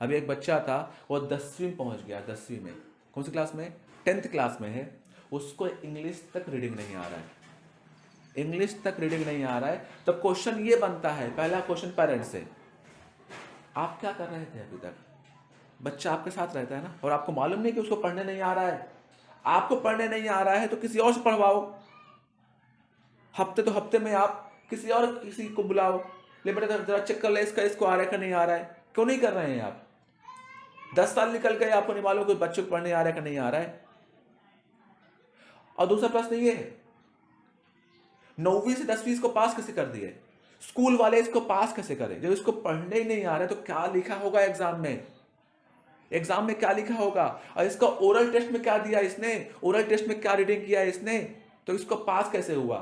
अभी एक बच्चा था, वो 10वीं में पहुंच गया, 10वीं में, कौन सी क्लास में, 10th क्लास में है, उसको इंग्लिश तक रीडिंग नहीं आ रहा है, इंग्लिश तक रीडिंग नहीं आ रहा है। तो क्वेश्चन ये बनता है, पहला क्वेश्चन पेरेंट्स से, आप क्या कर रहे थे अभी तक? बच्चा आपके साथ रहता है ना, और आपको मालूम नहीं कि उसको पढ़ने नहीं आ रहा है। आपको पढ़ने नहीं आ रहा है तो किसी और से पढ़वाओ, हफ्ते तो हफ्ते में आप किसी को बुलाओ, ले बेटा जरा चेक कर ले इसका, इसको आ रहा है कि नहीं आ रहा है। क्यों नहीं कर रहे हैं आप? 10 साल निकल गए, आपको नहीं मालूम कि बच्चे को पढ़ने आ रहा है कि नहीं आ रहा है। और दूसरा प्रश्न ये है, 9वीं से 10वीं इसको पास कैसे कर दिए? स्कूल वाले इसको पास कैसे करें जब इसको पढ़ने ही नहीं आ रहा है? तो क्या लिखा होगा एग्जाम में, एग्जाम में क्या लिखा होगा? और इसका ओरल टेस्ट में क्या दिया इसने, ओरल टेस्ट में क्या रीडिंग किया इसने, तो इसको पास कैसे हुआ?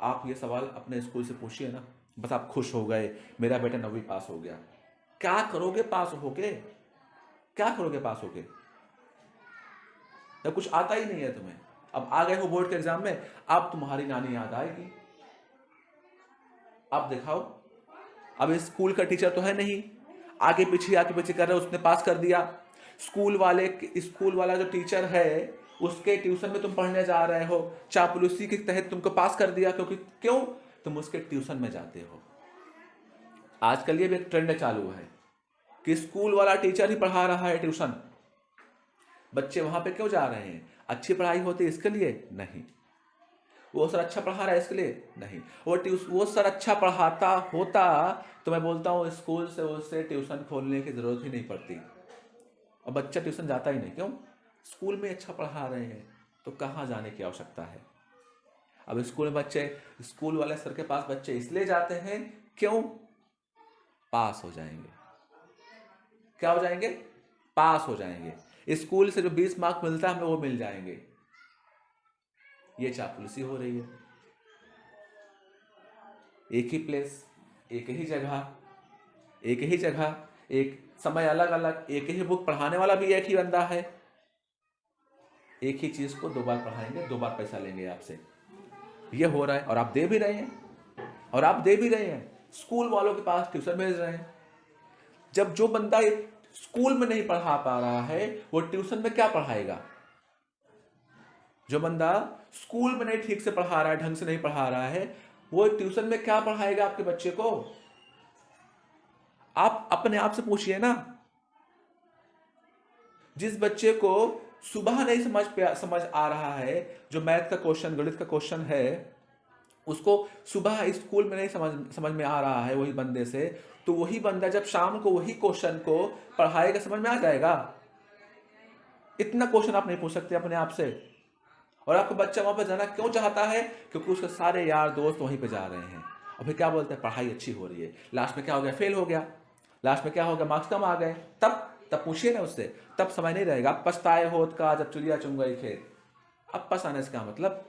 आप ये सवाल अपने स्कूल से पूछिए ना। बस आप खुश हो गए, मेरा बेटा 9वीं पास हो गया। क्या करोगे पास होके? क्या करोगे पास होके? जब कुछ आता ही नहीं है तुम्हें, अब आ गए हो बोर्ड के एग्जाम में, अब तुम्हारी नानी याद आएगी। अब दिखाओ, अब इस स्कूल का टीचर तो है नहीं, आगे पीछे कर रहे, उसने पास कर दिया। स्कूल वाला जो टीचर है, उसके ट्यूशन में तुम पढ़ने जा रहे हो, चापलूसी के तहत तुमको पास कर दिया, क्यों? तुम उसके ट्यूशन में जाते हो। आजकल ये भी एक ट्रेंड चालू है कि स्कूल वाला टीचर ही पढ़ा रहा है ट्यूशन। बच्चे वहां पे क्यों जा रहे हैं? अच्छी पढ़ाई होती है इसके लिए? नहीं। वो सर अच्छा पढ़ा रहा है इसके लिए? नहीं। वो सर अच्छा पढ़ाता होता तो मैं बोलता हूँ स्कूल से उससे ट्यूशन खोलने की जरूरत ही नहीं पड़ती। और बच्चा ट्यूशन जाता ही नहीं, क्यों? स्कूल में अच्छा पढ़ा रहे हैं तो कहाँ जाने की आवश्यकता है? अब स्कूल वाले सर के पास बच्चे इसलिए जाते हैं, क्यों? पास हो जाएंगे। क्या हो जाएंगे? पास हो जाएंगे। स्कूल से जो 20 मार्क मिलता है हमें वो मिल जाएंगे। ये चापलूसी हो रही है। एक ही प्लेस, एक ही जगह, एक समय अलग अलग, एक ही बुक, पढ़ाने वाला भी एक ही बंदा है, एक ही चीज को 2 बार पढ़ाएंगे, 2 बार पैसा लेंगे आपसे। ये हो रहा है और आप दे भी रहे हैं, स्कूल वालों के पास ट्यूशन भेज रहे हैं। जब जो बंदा स्कूल में नहीं पढ़ा पा रहा है वो ट्यूशन में क्या पढ़ाएगा? जो बंदा स्कूल में नहीं ठीक से पढ़ा रहा है, ढंग से नहीं पढ़ा रहा है, वो ट्यूशन में क्या पढ़ाएगा आपके बच्चे को? आप अपने आप से पूछिए ना। जिस बच्चे को सुबह नहीं समझ आ रहा है, जो मैथ का क्वेश्चन, गणित का क्वेश्चन है, उसको सुबह स्कूल में नहीं समझ में आ रहा है वही बंदे से, तो वही बंदा जब शाम को वही क्वेश्चन को पढ़ाएगा, समझ में आ जाएगा? इतना क्वेश्चन आप नहीं पूछ सकते अपने आप से। और आपका बच्चा वहां पर जाना क्यों चाहता है? क्योंकि उसके सारे यार दोस्त वहीं पे जा रहे हैं। और फिर क्या बोलते हैं, पढ़ाई अच्छी हो रही है, लास्ट में क्या हो गया, फेल हो गया, लास्ट में क्या हो गया, मार्क्स कम आ गए। तब पूछिए ना उससे, तब समय नहीं रहेगा। पछताए होत का जब चुलिया चुंग गई खेत। अब पछताने से क्या मतलब?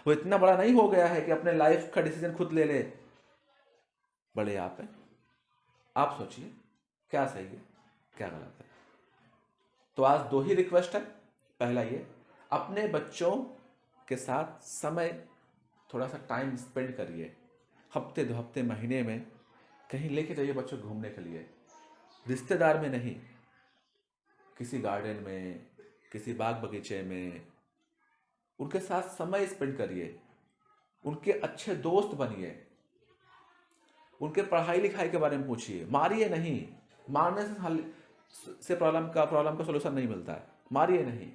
वो इतना बड़ा नहीं हो गया है कि अपने लाइफ का डिसीजन खुद ले ले। बड़े आप हैं, आप सोचिए क्या सही है क्या गलत है। तो आज 2 ही रिक्वेस्ट है। पहला ये, अपने बच्चों के साथ समय, थोड़ा सा टाइम स्पेंड करिए, हफ्ते 2 हफ्ते महीने में कहीं लेके जाइए बच्चों को घूमने के लिए। रिश्तेदार में नहीं, किसी गार्डन में, किसी बाग बगीचे में उनके साथ समय स्पेंड करिए, उनके अच्छे दोस्त बनिए, उनके पढ़ाई लिखाई के बारे में पूछिए। मारिए नहीं, मारने से प्रॉब्लम का सोल्यूशन नहीं मिलता है। मारिए नहीं।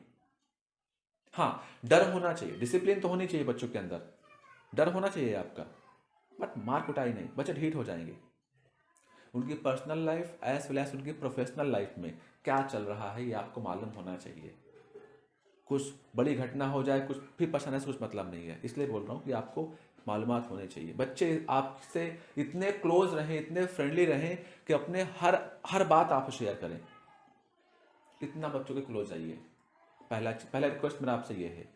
हाँ, डर होना चाहिए, डिसिप्लिन तो होनी चाहिए बच्चों के अंदर, डर होना चाहिए आपका, बट मार कुटाई नहीं। बच्चे ढीठ हो जाएंगे। उनकी personal life as well as उनकी प्रोफेशनल लाइफ में क्या चल रहा है ये आपको मालूम होना चाहिए। कुछ बड़ी घटना हो जाए, कुछ भी परेशानी से कुछ मतलब नहीं है, इसलिए बोल रहा हूँ कि आपको मालूमात होने चाहिए। बच्चे आपसे इतने क्लोज रहें, इतने फ्रेंडली रहें कि अपने हर बात आप शेयर करें। इतना बच्चों के क्लोज आइए। पहला रिक्वेस्ट मेरा आपसे ये है।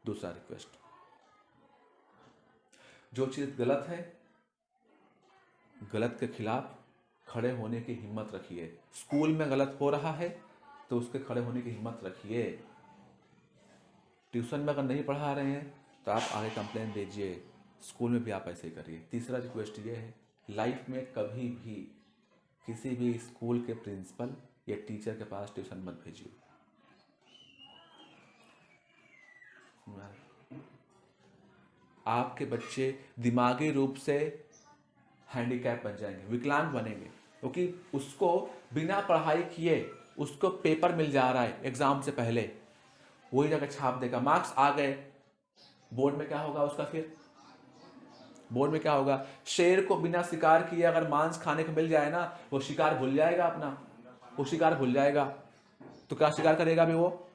दूसरा रिक्वेस्ट, जो चीज गलत है, गलत के खिलाफ खड़े होने की हिम्मत रखिए। स्कूल में गलत हो रहा है तो उसके खड़े होने की हिम्मत रखिए। ट्यूशन में अगर नहीं पढ़ा रहे हैं तो आप आगे कंप्लेन दीजिए, स्कूल में भी आप ऐसे ही करिए। तीसरा रिक्वेस्ट ये है, लाइफ में कभी भी किसी भी स्कूल के प्रिंसिपल या टीचर के पास ट्यूशन मत भेजिए। आपके बच्चे दिमागी रूप से हैंडीकैप बन जाएंगे, विकलांग बनेंगे, क्योंकि उसको बिना पढ़ाई किए उसको पेपर मिल जा रहा है एग्जाम से पहले, वही जगह छाप देगा, मार्क्स आ गए, बोर्ड में क्या होगा उसका? फिर बोर्ड में क्या होगा? शेर को बिना शिकार किए अगर मांस खाने को मिल जाए ना, वो शिकार भूल जाएगा अपना, वो शिकार भूल जाएगा। तो क्या शिकार करेगा अभी वो?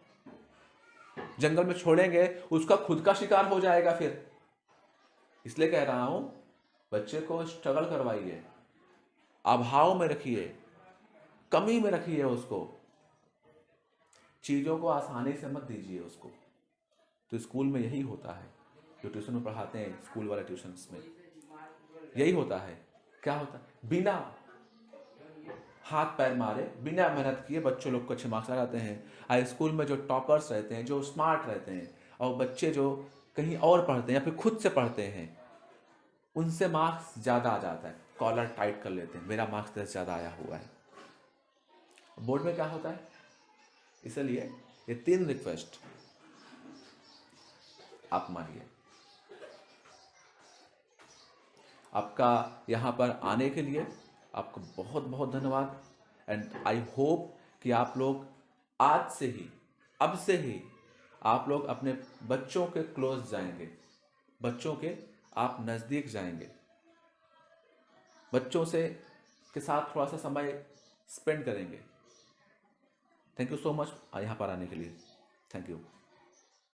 जंगल में छोड़ेंगे, उसका खुद का शिकार हो जाएगा फिर। इसलिए कह रहा हूं, बच्चे को स्ट्रगल करवाइए, अभाव में रखिए, कमी में रखिए उसको, चीजों को आसानी से मत दीजिए उसको। तो स्कूल में यही होता है, जो ट्यूशन में पढ़ाते हैं, स्कूल वाले ट्यूशन्स में यही होता है। क्या होता है? बिना हाथ पैर मारे, बिना मेहनत किए बच्चों लोग को अच्छे मार्क्स आ जाते हैं। हाई स्कूल में जो टॉपर्स रहते हैं, जो स्मार्ट रहते हैं, और बच्चे जो कहीं और पढ़ते हैं या फिर खुद से पढ़ते हैं, उनसे मार्क्स ज़्यादा आ जाता है। कॉलर टाइट कर लेते हैं, मेरा मार्क्स तेरे से ज़्यादा आया हुआ है। बोर्ड में क्या होता है? इसलिए ये 3 रिक्वेस्ट आप मानिए। आपका यहाँ पर आने के लिए आपको बहुत बहुत धन्यवाद। एंड आई होप कि आप लोग आज से ही, अब से ही आप लोग अपने बच्चों के क्लोज जाएंगे, बच्चों के आप नज़दीक जाएंगे, बच्चों से के साथ थोड़ा सा समय स्पेंड करेंगे। थैंक यू सो मच यहाँ पर आने के लिए। Thank you.